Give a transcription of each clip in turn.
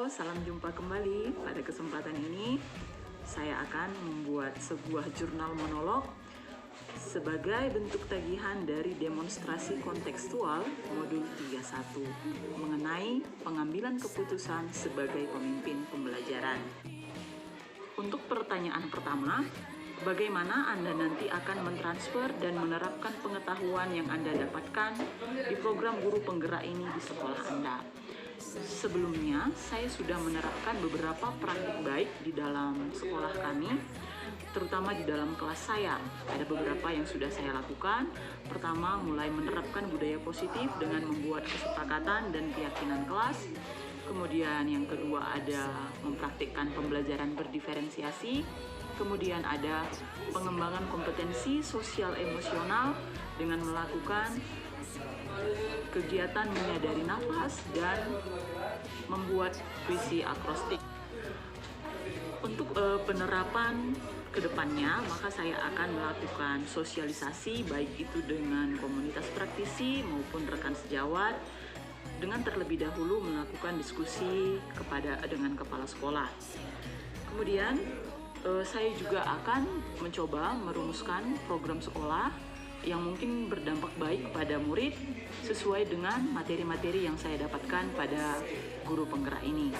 Halo, salam jumpa kembali. Pada kesempatan ini, saya akan membuat sebuah jurnal monolog sebagai bentuk tagihan dari demonstrasi kontekstual modul 31 mengenai pengambilan keputusan sebagai pemimpin pembelajaran. Untuk pertanyaan pertama, bagaimana Anda nanti akan mentransfer dan menerapkan pengetahuan yang Anda dapatkan di program guru penggerak ini di sekolah Anda? Sebelumnya, saya sudah menerapkan beberapa praktik baik di dalam sekolah kami, terutama di dalam kelas saya. Ada beberapa yang sudah saya lakukan. Pertama, mulai menerapkan budaya positif dengan membuat kesepakatan dan keyakinan kelas. Kemudian yang kedua ada mempraktikkan pembelajaran berdiferensiasi. Kemudian ada pengembangan kompetensi sosial emosional dengan melakukan kegiatan menyadari nafas dan membuat puisi akrostik. Untuk penerapan kedepannya, maka saya akan melakukan sosialisasi baik itu dengan komunitas praktisi maupun rekan sejawat, dengan terlebih dahulu melakukan diskusi dengan kepala sekolah. Kemudian saya juga akan mencoba merumuskan program sekolah yang mungkin berdampak baik pada murid sesuai dengan materi-materi yang saya dapatkan pada guru penggerak ini.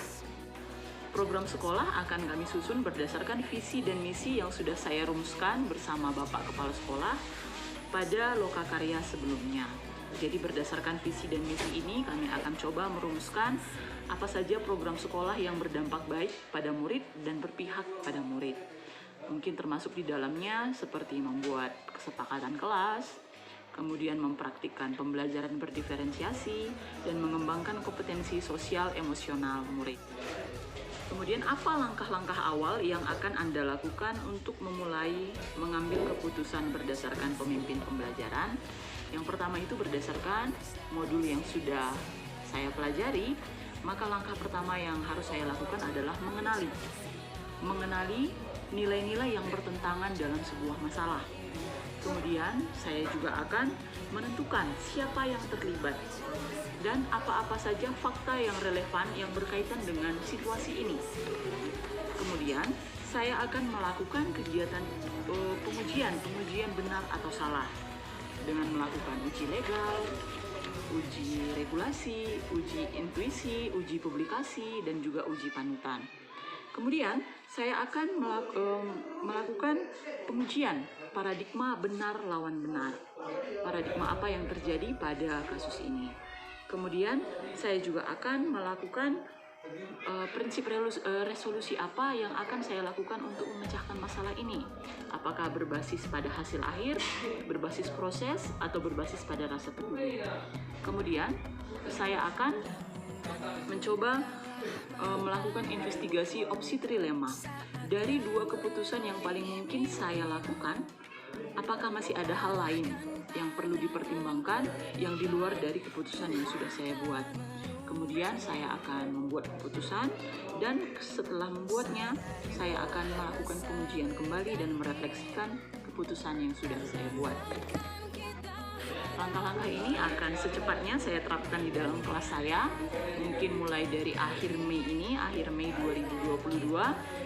Program sekolah akan kami susun berdasarkan visi dan misi yang sudah saya rumuskan bersama Bapak Kepala Sekolah pada lokakarya sebelumnya. Jadi berdasarkan visi dan misi ini kami akan coba merumuskan apa saja program sekolah yang berdampak baik pada murid dan berpihak pada murid. Mungkin termasuk di dalamnya seperti membuat kesepakatan kelas, kemudian mempraktikkan pembelajaran berdiferensiasi, dan mengembangkan kompetensi sosial emosional murid. Kemudian apa langkah-langkah awal yang akan Anda lakukan untuk memulai mengambil keputusan berdasarkan pemimpin pembelajaran? Yang pertama itu berdasarkan modul yang sudah saya pelajari, maka langkah pertama yang harus saya lakukan adalah mengenali nilai-nilai yang bertentangan dalam sebuah masalah. Kemudian saya juga akan menentukan siapa yang terlibat dan apa-apa saja fakta yang relevan yang berkaitan dengan situasi ini. Kemudian saya akan melakukan kegiatan pengujian benar atau salah dengan melakukan uji legal, uji regulasi, uji intuisi, uji publikasi, dan juga uji panutan. Kemudian saya akan melakukan pengujian paradigma benar lawan benar. Paradigma apa yang terjadi pada kasus ini. Kemudian saya juga akan melakukan prinsip resolusi apa yang akan saya lakukan untuk memecahkan masalah ini. Apakah berbasis pada hasil akhir, berbasis proses, atau berbasis pada rasa peduli. Kemudian saya akan mencoba melakukan investigasi opsi trilema. Dari dua keputusan yang paling mungkin saya lakukan, apakah masih ada hal lain yang perlu dipertimbangkan yang di luar dari keputusan yang sudah saya buat. Kemudian saya akan membuat keputusan dan setelah membuatnya, saya akan melakukan pengujian kembali dan merefleksikan keputusan yang sudah saya buat. Langkah-langkah ini akan secepatnya saya terapkan di dalam kelas saya. Mungkin mulai dari akhir Mei 2022,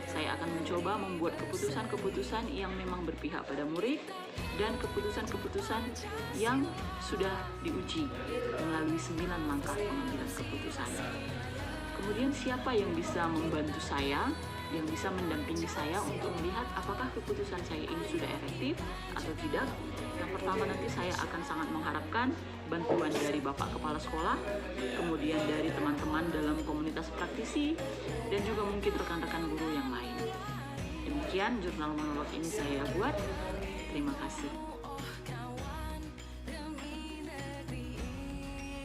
saya akan mencoba membuat keputusan-keputusan yang memang berpihak pada murid dan keputusan-keputusan yang sudah diuji melalui 9 langkah pengambilan keputusan. Kemudian siapa yang bisa membantu saya, yang bisa mendampingi saya untuk melihat apakah keputusan saya ini sudah efektif atau tidak. Yang pertama nanti saya akan sangat mengharapkan bantuan dari Bapak Kepala Sekolah, kemudian dari teman-teman dalam komunitas praktisi, dan juga mungkin rekan-rekan guru yang lain. Demikian jurnal monolog ini saya buat. Terima kasih.